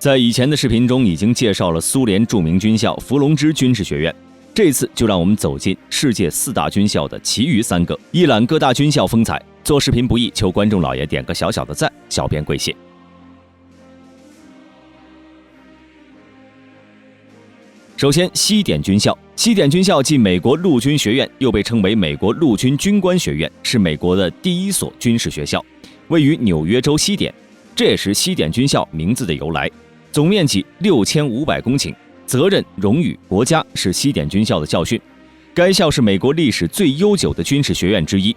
在以前的视频中已经介绍了苏联著名军校伏龙芝军事学院，这次就让我们走进世界4大军校的其余3个，一览各大军校风采。做视频不易，求观众老爷点个小小的赞，小编跪谢。首先，西点军校。西点军校即美国陆军学院，又被称为美国陆军军官学院，是美国的第一所军事学校，位于纽约州西点，这也是西点军校名字的由来。总面积6500公顷，责任、荣誉、国家是西点军校的校训。该校是美国历史最悠久的军事学院之一，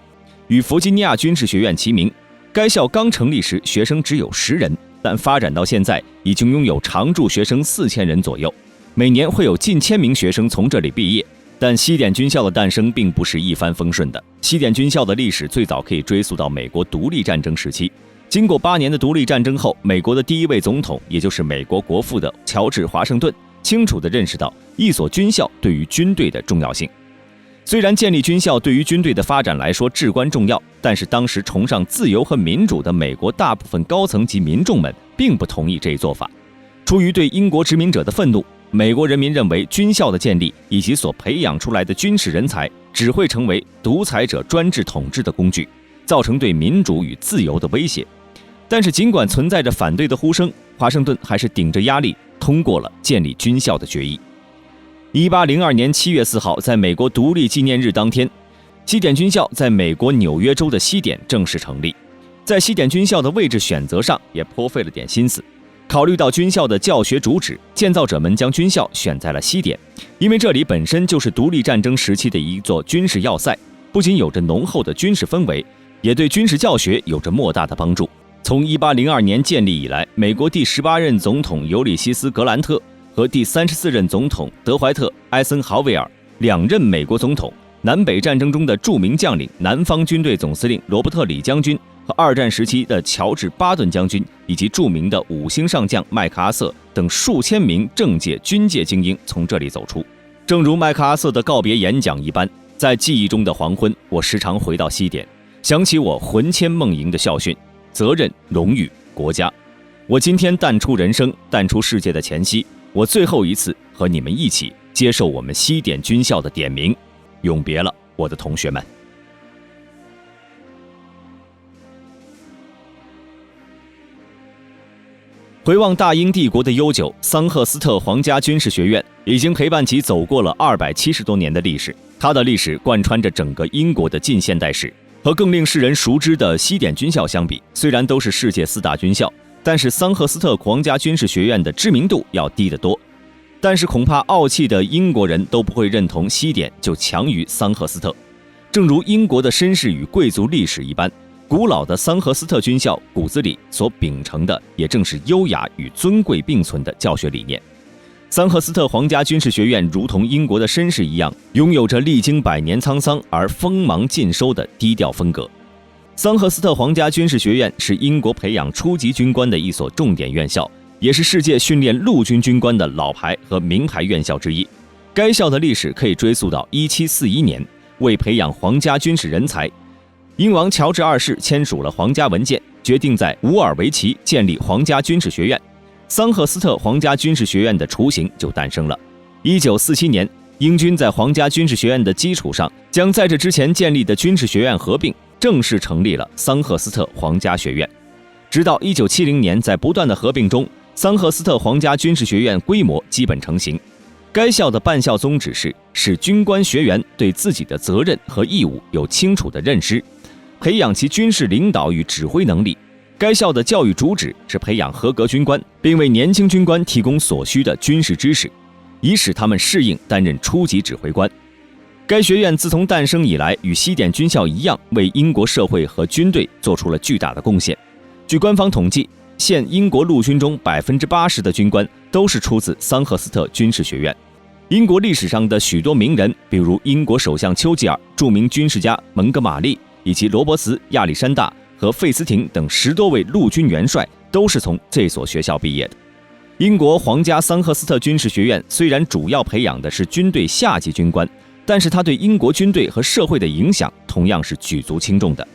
与弗吉尼亚军事学院齐名。该校刚成立时学生只有10人，但发展到现在已经拥有常驻学生4000人左右，每年会有近1000名学生从这里毕业。但西点军校的诞生并不是一帆风顺的。西点军校的历史最早可以追溯到美国独立战争时期。经过8年的独立战争后，美国的第一位总统，也就是美国国父的乔治·华盛顿，清楚地认识到一所军校对于军队的重要性。虽然建立军校对于军队的发展来说至关重要，但是当时崇尚自由和民主的美国大部分高层及民众们并不同意这一做法。出于对英国殖民者的愤怒，美国人民认为军校的建立以及所培养出来的军事人才只会成为独裁者专制统治的工具，造成对民主与自由的威胁。但是尽管存在着反对的呼声，华盛顿还是顶着压力通过了建立军校的决议。1802年7月4号，在美国独立纪念日当天，西点军校在美国纽约州的西点正式成立。在西点军校的位置选择上也颇费了点心思。考虑到军校的教学主旨，建造者们将军校选在了西点，因为这里本身就是独立战争时期的一座军事要塞，不仅有着浓厚的军事氛围，也对军事教学有着莫大的帮助。从1802年建立以来，美国第18任总统尤里西斯·格兰特和第34任总统德怀特·艾森豪威尔2任美国总统，南北战争中的著名将领南方军队总司令罗伯特·李将军和2战时期的乔治·巴顿将军，以及著名的5星上将麦克阿瑟等数千名政界、军界精英从这里走出。正如麦克阿瑟的告别演讲一般，在记忆中的黄昏，我时常回到西点，想起我魂牵梦萦的校训：责任、荣誉、国家。我今天淡出人生，淡出世界的前夕，我最后一次和你们一起接受我们西点军校的点名，永别了，我的同学们。回望大英帝国的悠久，桑赫斯特皇家军事学院已经陪伴其走过了270多年的历史。它的历史贯穿着整个英国的近现代史。和更令世人熟知的西点军校相比，虽然都是世界4大军校，但是桑赫斯特皇家军事学院的知名度要低得多。但是恐怕傲气的英国人都不会认同西点就强于桑赫斯特。正如英国的绅士与贵族历史一般，古老的桑赫斯特军校骨子里所秉承的也正是优雅与尊贵并存的教学理念。桑赫斯特皇家军事学院如同英国的绅士一样，拥有着历经100年沧桑而锋芒尽收的低调风格。桑赫斯特皇家军事学院是英国培养初级军官的一所重点院校，也是世界训练陆军军官的老牌和名牌院校之一。该校的历史可以追溯到1741年，为培养皇家军事人才，英王乔治2世签署了皇家文件，决定在伍尔维奇建立皇家军事学院。桑赫斯特皇家军事学院的雏形就诞生了。1947年，英军在皇家军事学院的基础上，将在这之前建立的军事学院合并，正式成立了桑赫斯特皇家学院。直到1970年，在不断的合并中，桑赫斯特皇家军事学院规模基本成型。该校的办校宗旨是使军官学员对自己的责任和义务有清楚的认识，培养其军事领导与指挥能力。该校的教育主旨是培养合格军官，并为年轻军官提供所需的军事知识，以使他们适应担任初级指挥官。该学院自从诞生以来，与西点军校一样，为英国社会和军队做出了巨大的贡献。据官方统计，现英国陆军中80%的军官都是出自桑赫斯特军事学院。英国历史上的许多名人，比如英国首相丘吉尔、著名军事家蒙哥马利，以及罗伯茨、亚历山大和费斯廷等10多位陆军元帅，都是从这所学校毕业的。英国皇家桑赫斯特军事学院虽然主要培养的是军队下级军官，但是它对英国军队和社会的影响同样是举足轻重的。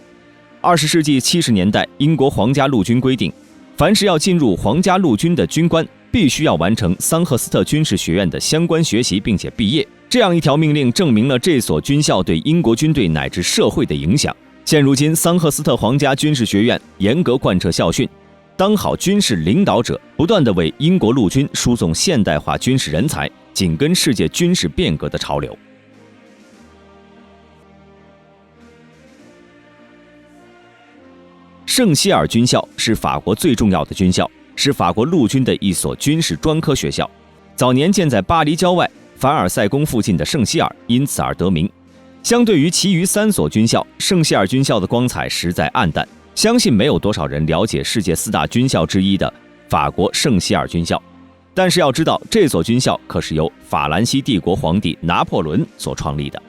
20世纪70年代，英国皇家陆军规定，凡是要进入皇家陆军的军官，必须要完成桑赫斯特军事学院的相关学习并且毕业。这样一条命令证明了这所军校对英国军队乃至社会的影响。现如今，桑赫斯特皇家军事学院严格贯彻校训，当好军事领导者，不断地为英国陆军输送现代化军事人才，紧跟世界军事变革的潮流。圣希尔军校是法国最重要的军校，是法国陆军的一所军事专科学校。早年建在巴黎郊外凡尔赛宫附近的圣希尔因此而得名。相对于其余3所军校，圣希尔军校的光彩实在暗淡，相信没有多少人了解世界4大军校之一的法国圣希尔军校。但是要知道，这所军校可是由法兰西帝国皇帝拿破仑所创立的。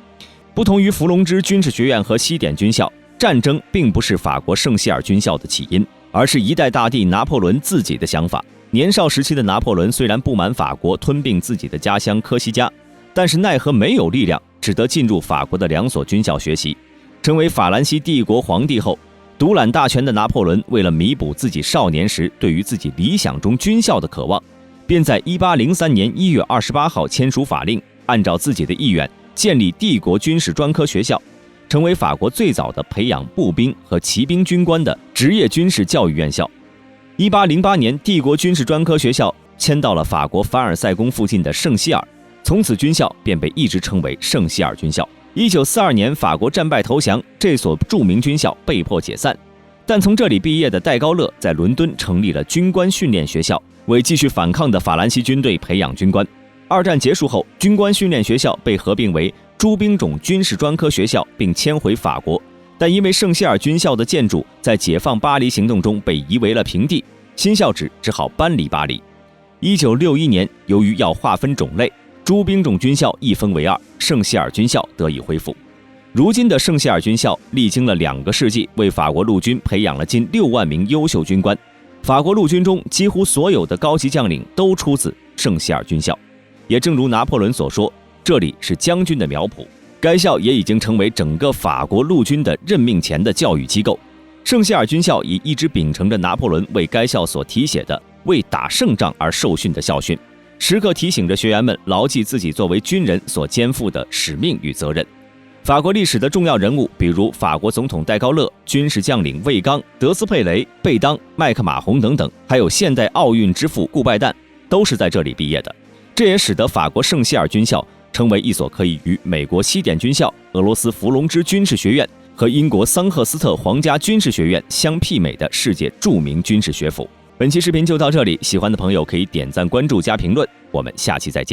不同于伏龙芝军事学院和西点军校，战争并不是法国圣希尔军校的起因，而是一代大帝拿破仑自己的想法。年少时期的拿破仑虽然不满法国吞并自己的家乡科西嘉，但是奈何没有力量，只得进入法国的2所军校学习。成为法兰西帝国皇帝后，独揽大权的拿破仑为了弥补自己少年时对于自己理想中军校的渴望，便在1803年1月28号签署法令，按照自己的意愿建立帝国军事专科学校，成为法国最早的培养步兵和骑兵军官的职业军事教育院校。1808年，帝国军事专科学校迁到了法国凡尔赛宫附近的圣希尔，从此军校便被一直称为圣希尔军校。1942年，法国战败投降，这所著名军校被迫解散。但从这里毕业的戴高乐在伦敦成立了军官训练学校，为继续反抗的法兰西军队培养军官。2战结束后，军官训练学校被合并为诸兵种军事专科学校，并迁回法国。但因为圣希尔军校的建筑在解放巴黎行动中被夷为了平地，新校址只好搬离巴黎。1961年，由于要划分种类，诸兵种军校一分为2，圣希尔军校得以恢复。如今的圣希尔军校历经了2个世纪，为法国陆军培养了近6万名优秀军官。法国陆军中几乎所有的高级将领都出自圣希尔军校。也正如拿破仑所说，这里是将军的苗圃。该校也已经成为整个法国陆军的任命前的教育机构。圣希尔军校已一直秉承着拿破仑为该校所题写的为打胜仗而受训的校训，时刻提醒着学员们牢记自己作为军人所肩负的使命与责任。法国历史的重要人物，比如法国总统戴高乐、军事将领魏刚、德斯佩雷、贝当、麦克马洪等等，还有现代奥运之父顾拜旦，都是在这里毕业的。这也使得法国圣希尔军校成为一所可以与美国西点军校、俄罗斯伏龙芝军事学院和英国桑赫斯特皇家军事学院相媲美的世界著名军事学府。本期视频就到这里，喜欢的朋友可以点赞、关注、加评论，我们下期再见。